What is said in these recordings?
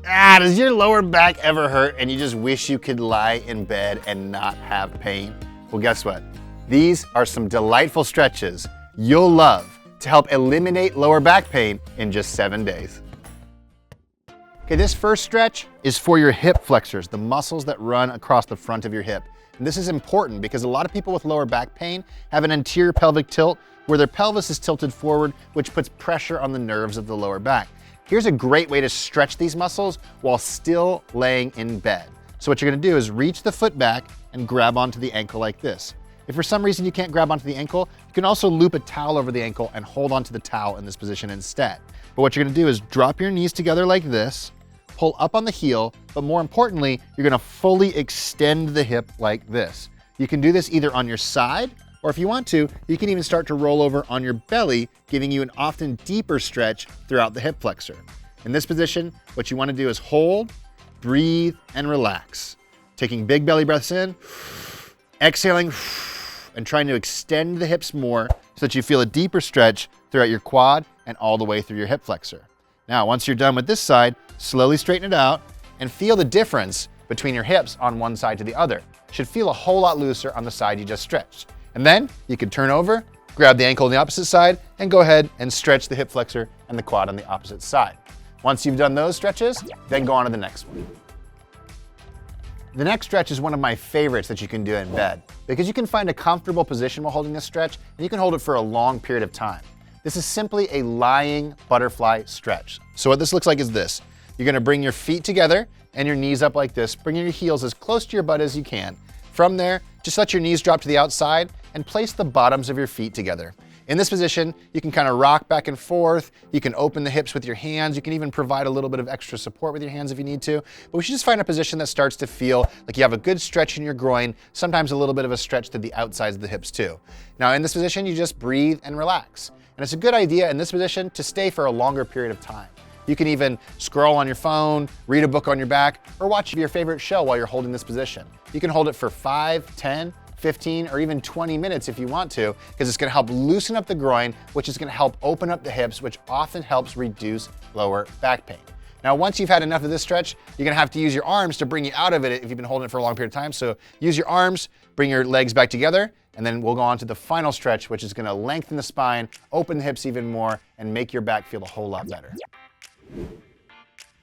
Does your lower back ever hurt and you just wish you could lie in bed and not have pain? Well, guess what? These are some delightful stretches you'll love to help eliminate lower back pain in just 7 days. Okay, this first stretch is for your hip flexors, the muscles that run across the front of your hip. And this is important because a lot of people with lower back pain have an anterior pelvic tilt where their pelvis is tilted forward, which puts pressure on the nerves of the lower back. Here's a great way to stretch these muscles while still laying in bed. So what you're gonna do is reach the foot back and grab onto the ankle like this. If for some reason you can't grab onto the ankle, you can also loop a towel over the ankle and hold onto the towel in this position instead. But what you're gonna do is drop your knees together like this, pull up on the heel, but more importantly, you're gonna fully extend the hip like this. You can do this either on your side, or if you want to, you can even start to roll over on your belly, giving you an often deeper stretch throughout the hip flexor. In this position, what you wanna do is hold, breathe, and relax. Taking big belly breaths in, exhaling, and trying to extend the hips more so that you feel a deeper stretch throughout your quad and all the way through your hip flexor. Now, once you're done with this side, slowly straighten it out and feel the difference between your hips on one side to the other. Should feel a whole lot looser on the side you just stretched. And then you can turn over, grab the ankle on the opposite side, and go ahead and stretch the hip flexor and the quad on the opposite side. Once you've done those stretches, then go on to the next one. The next stretch is one of my favorites that you can do in bed because you can find a comfortable position while holding this stretch and you can hold it for a long period of time. This is simply a lying butterfly stretch. So what this looks like is this. You're gonna bring your feet together and your knees up like this, bringing your heels as close to your butt as you can. From there, just let your knees drop to the outside and place the bottoms of your feet together. In this position, you can kind of rock back and forth. You can open the hips with your hands. You can even provide a little bit of extra support with your hands if you need to. But we should just find a position that starts to feel like you have a good stretch in your groin, sometimes a little bit of a stretch to the outsides of the hips too. Now in this position, you just breathe and relax. And it's a good idea in this position to stay for a longer period of time. You can even scroll on your phone, read a book on your back, or watch your favorite show while you're holding this position. You can hold it for 5, 10, 15, or even 20 minutes if you want to, because it's gonna help loosen up the groin, which is gonna help open up the hips, which often helps reduce lower back pain. Now, once you've had enough of this stretch, you're gonna have to use your arms to bring you out of it if you've been holding it for a long period of time. So use your arms, bring your legs back together, and then we'll go on to the final stretch, which is gonna lengthen the spine, open the hips even more, and make your back feel a whole lot better.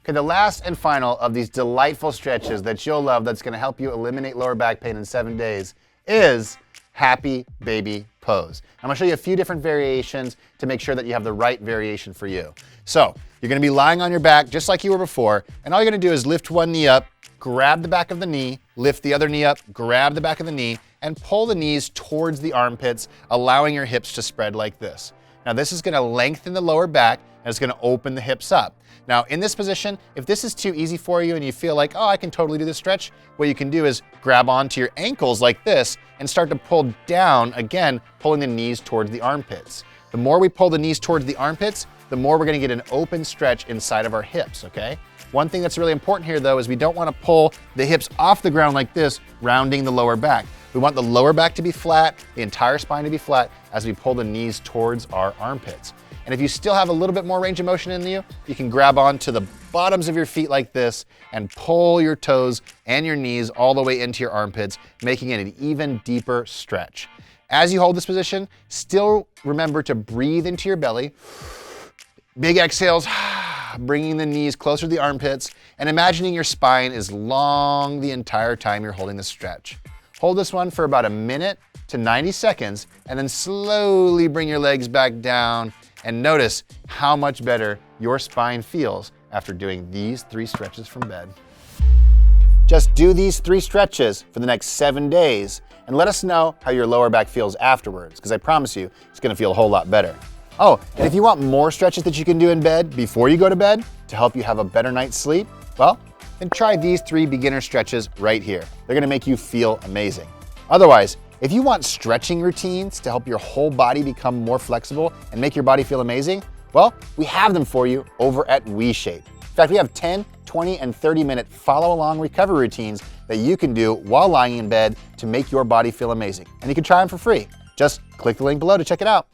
Okay, the last and final of these delightful stretches that you'll love that's gonna help you eliminate lower back pain in 7 days is happy baby pose. I'm gonna show you a few different variations to make sure that you have the right variation for you. So you're gonna be lying on your back just like you were before, and all you're gonna do is lift one knee up, grab the back of the knee, lift the other knee up, grab the back of the knee, and pull the knees towards the armpits, allowing your hips to spread like this. Now this is gonna lengthen the lower back and it's gonna open the hips up. Now in this position, if this is too easy for you and you feel like, oh, I can totally do this stretch, what you can do is grab onto your ankles like this and start to pull down, again, pulling the knees towards the armpits. The more we pull the knees towards the armpits, the more we're gonna get an open stretch inside of our hips, okay? One thing that's really important here though is we don't wanna pull the hips off the ground like this, rounding the lower back. We want the lower back to be flat, the entire spine to be flat as we pull the knees towards our armpits. And if you still have a little bit more range of motion in you, you can grab onto the bottoms of your feet like this and pull your toes and your knees all the way into your armpits, making it an even deeper stretch. As you hold this position, still remember to breathe into your belly. Big exhales, bringing the knees closer to the armpits and imagining your spine is long the entire time you're holding this stretch. Hold this one for about a minute to 90 seconds and then slowly bring your legs back down and notice how much better your spine feels after doing these 3 stretches from bed. Just do these 3 stretches for the next 7 days and let us know how your lower back feels afterwards, because I promise you it's gonna feel a whole lot better. Oh, and if you want more stretches that you can do in bed before you go to bed to help you have a better night's sleep, well, then try these 3 beginner stretches right here. They're gonna make you feel amazing. Otherwise, if you want stretching routines to help your whole body become more flexible and make your body feel amazing, well, we have them for you over at WeShape. In fact, we have 10, 20, and 30-minute follow-along recovery routines that you can do while lying in bed to make your body feel amazing. And you can try them for free. Just click the link below to check it out.